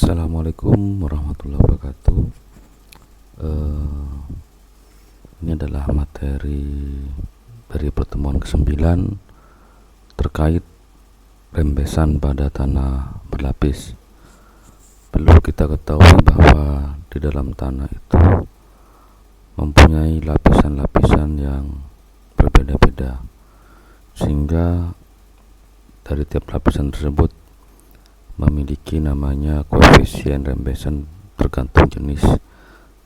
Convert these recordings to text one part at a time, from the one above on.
Assalamualaikum warahmatullahi wabarakatuh. Ini adalah materi dari pertemuan ke-9 terkait rembesan pada tanah berlapis. Perlu kita ketahui bahwa di dalam tanah itu mempunyai lapisan-lapisan yang berbeda-beda, sehingga dari tiap lapisan tersebut memiliki namanya koefisien rembesan tergantung jenis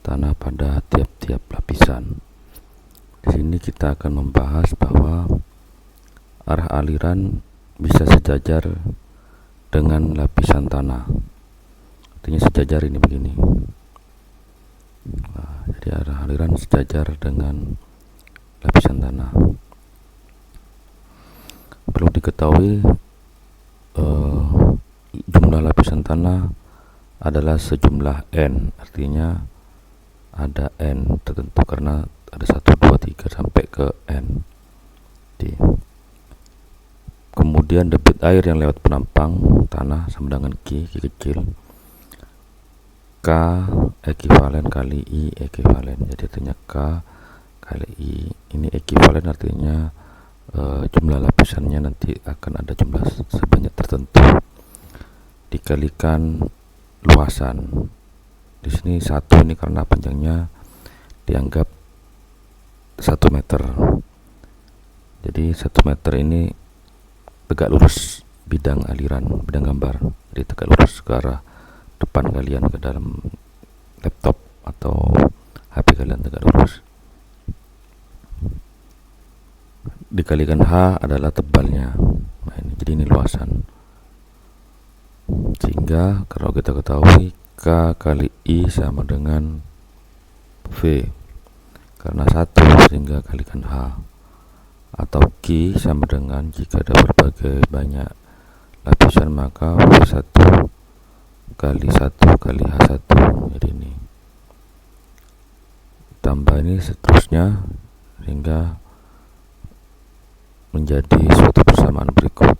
tanah pada tiap-tiap lapisan. Di sini kita akan membahas bahwa arah aliran bisa sejajar dengan lapisan tanah. Artinya sejajar ini begini. Jadi arah aliran sejajar dengan lapisan tanah. Perlu diketahui jumlah lapisan tanah adalah sejumlah N, artinya ada N tertentu karena ada 1, 2, 3 sampai ke N. Kemudian debit air yang lewat penampang tanah sama dengan Q kecil, K ekivalen kali I ekivalen. Jadi artinya K kali I. Ini ekivalen artinya jumlah lapisannya nanti akan ada jumlah sebanyak tertentu dikalikan luasan. Di sini 1 ini karena panjangnya dianggap 1 meter. Jadi 1 meter ini tegak lurus bidang aliran, bidang gambar. Jadi tegak lurus ke arah depan kalian, ke dalam laptop atau HP kalian tegak lurus. Dikalikan H adalah tebalnya. Nah, jadi ini luasan. Sehingga kalau kita ketahui K kali I sama dengan V karena 1, sehingga kalikan H, atau Q sama dengan jika ada berbagai banyak lapisan maka V1 kali 1 kali H1. Jadi ini tambah ini seterusnya sehingga menjadi suatu persamaan berikut.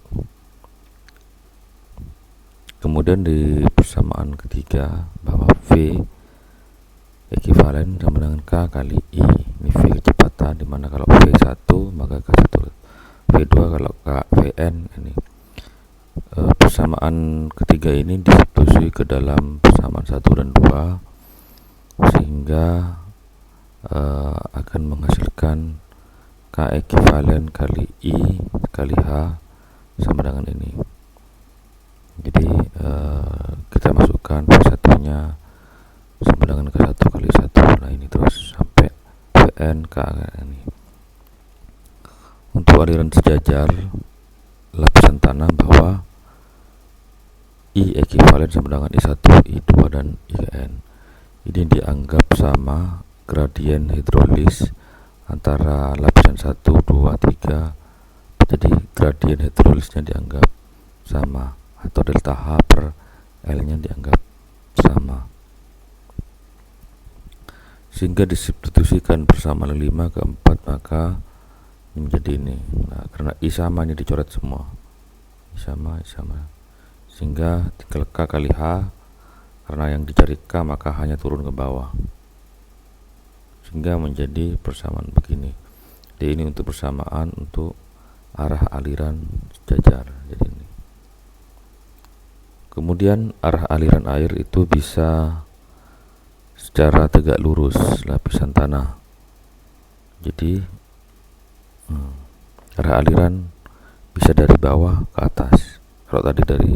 Kemudian di persamaan ketiga bahwa V ekivalen sama dengan K kali I. Ini V kecepatan, dimana kalau V1 maka K1, V2 kalau K Vn. Ini persamaan ketiga ini disubstitusi ke dalam persamaan 1 dan 2 sehingga akan menghasilkan K ekivalen kali I kali H sama dengan ini. Jadi kita masukkan V1 nya sama dengan K1 kali 1. Nah ini terus sampai Vn K ini. Untuk aliran sejajar lapisan tanah bahwa I ekivalen sama dengan I1, I2 dan IN. Ini dianggap sama gradien hidrolis antara lapisan 1, 2, 3. Jadi gradien hidrolisnya dianggap sama, atau delta H per L nya dianggap sama, sehingga disubstitusikan persamaan 5 ke 4 maka menjadi ini. Nah, karena I sama ini dicoret semua, I sama sehingga tinggal K kali H, karena yang dicari K maka hanya turun ke bawah sehingga menjadi persamaan begini. Jadi ini untuk persamaan untuk arah aliran sejajar. Jadi ini. Kemudian arah aliran air itu bisa secara tegak lurus lapisan tanah. Jadi arah aliran bisa dari bawah ke atas. Kalau tadi dari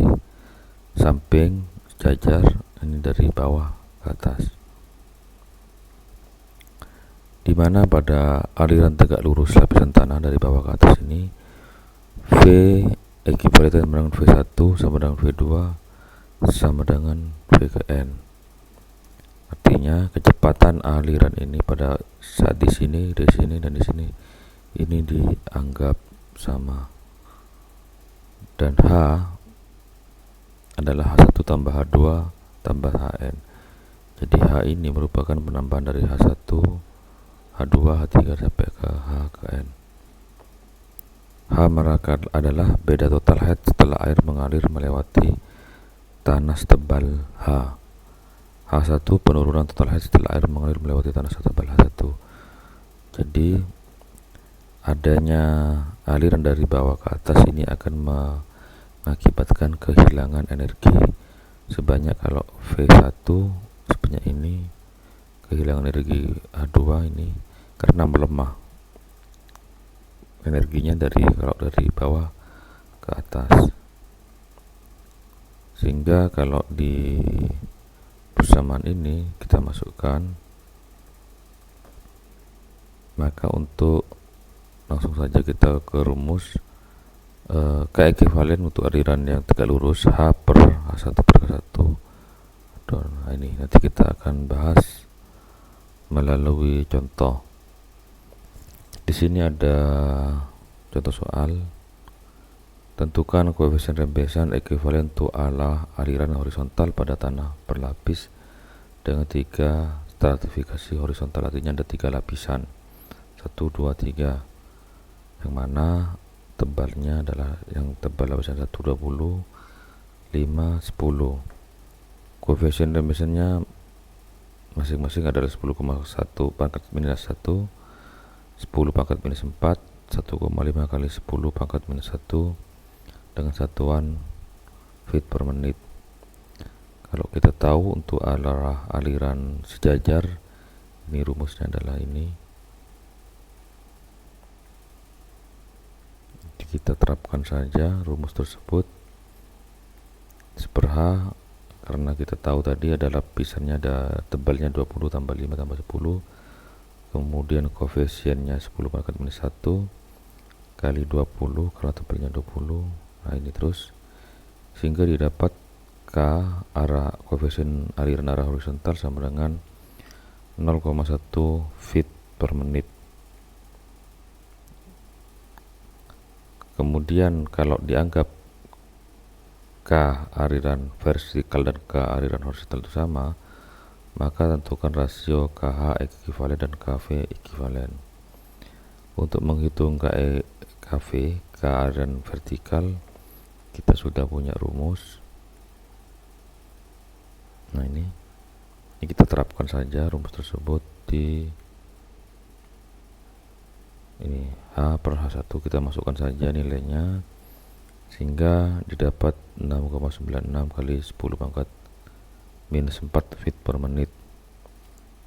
samping sejajar, ini dari bawah ke atas. Di mana pada aliran tegak lurus lapisan tanah dari bawah ke atas ini V ekivalen dengan V1 sama dengan V2 sama dengan V ke N. Artinya kecepatan aliran ini pada saat di sini dan di sini ini dianggap sama. Dan H adalah H1 tambah H2 tambah HN. Jadi H ini merupakan penambahan dari H1, H2, H3 sampai ke H ke N. H adalah beda total head setelah air mengalir melewati tanah setebal H. H1 penurunan total head setelah air mengalir melewati tanah setebal H1. Jadi adanya aliran dari bawah ke atas ini akan mengakibatkan kehilangan energi sebanyak, kalau V1 sebanyak ini, kehilangan energi H2 ini karena melemah energinya kalau dari bawah ke atas. Sehingga kalau di persamaan ini kita masukkan, maka untuk langsung saja kita ke rumus K ekivalen untuk aliran yang tegak lurus H per H1 per K1. Nah, ini nanti kita akan bahas melalui contoh. Di sini ada contoh soal. Tentukan koefisien rembesan ekivalen untuk aliran horizontal pada tanah berlapis dengan 3 stratifikasi horizontal, artinya ada 3 lapisan, 1, 2, 3, yang mana tebalnya adalah yang tebal lapisan 1 20, 5, 10. Koefisien rembesannya masing-masing adalah 10,1 pangkat minus 1, 10 pangkat minus 4, 1,5 kali 10 pangkat minus 1 dengan satuan feet per menit. Kalau kita tahu untuk aliran sejajar, ini rumusnya adalah ini. Jadi kita terapkan saja rumus tersebut. Per H, karena kita tahu tadi ada lapisannya, ada tebalnya 20 tambah 5 tambah 10, kemudian koefisiennya 10 pangkat minus 1 kali 20 karena tebalnya 20. Nah ini terus, sehingga didapat K koefisien aliran arah horizontal sama dengan 0,1 feet per menit. Kemudian kalau dianggap K aliran vertikal dan K aliran horizontal itu sama, maka tentukan rasio KH ekivalen dan KV ekivalen. Untuk menghitung KV, K aliran vertikal, kita sudah punya rumus. Nah ini kita terapkan saja rumus tersebut di ini H per H1, kita masukkan saja nilainya sehingga didapat 6,96 kali 10 pangkat minus 4 feet per menit.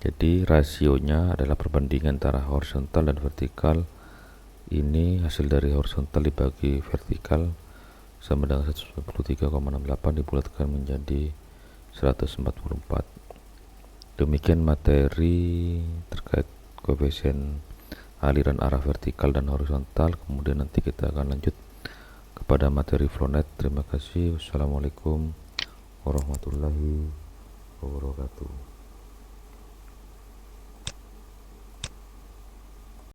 Jadi rasionya adalah perbandingan antara horizontal dan vertikal. Ini hasil dari horizontal dibagi vertikal sama dengan 193,68 dibulatkan menjadi 144. Demikian materi terkait koefisien aliran arah vertikal dan horizontal. Kemudian nanti kita akan lanjut kepada materi flownet. Terima kasih. Wassalamualaikum warahmatullahi wabarakatuh.